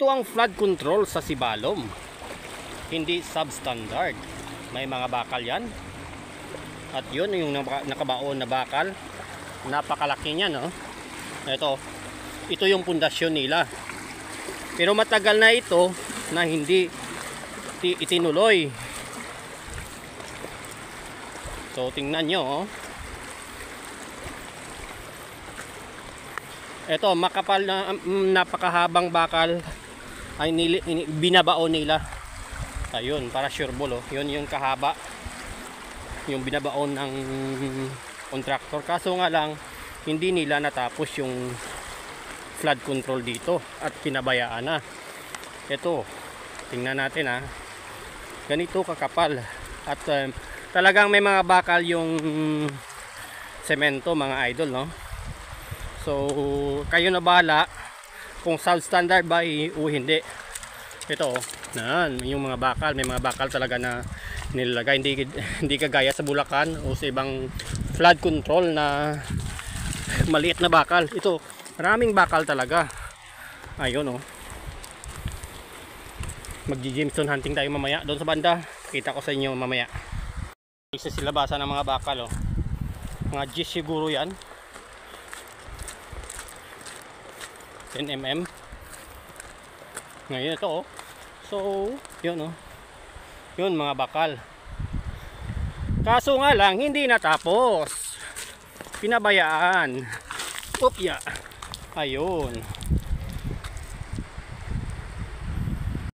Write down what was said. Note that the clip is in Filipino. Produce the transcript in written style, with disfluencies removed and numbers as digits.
Ito ang flood control sa Sibalom. Hindi substandard. May mga bakal yan. At yun yung nakabaon na bakal. Napakalaki niya, no? Ito yung pundasyon nila. Pero matagal na ito na hindi itinuloy. So tingnan nyo, oh. Ito, makapal na napakahabang bakal ay binabaon nila. Ayun, para sure ball, oh. Yun yung kahaba yung binabaon ng contractor. Kaso nga lang hindi nila natapos yung flood control dito at pinabayaan na. Ito, tingnan natin, ha. Ganito kakapal. At talagang may mga bakal yung semento, mga idol, no? So kayo na bahala kung substandard ba o hindi. Ito, yung mga bakal, may mga bakal talaga na nilagay, hindi kagaya sa Bulacan o sa ibang flood control na maliit na bakal. Ito, maraming bakal talaga. Ayun, oh. Magji-Jameson hunting tayo mamaya doon sa banda. Kita ko sa inyo mamaya. Isa sila basa ng mga bakal, oh. Mga G's siguro yan. 10mm. Ngayon ito, oh. So yun, oh. Yun, mga bakal. Kaso nga lang hindi natapos, pinabayaan. Opya. Ayun.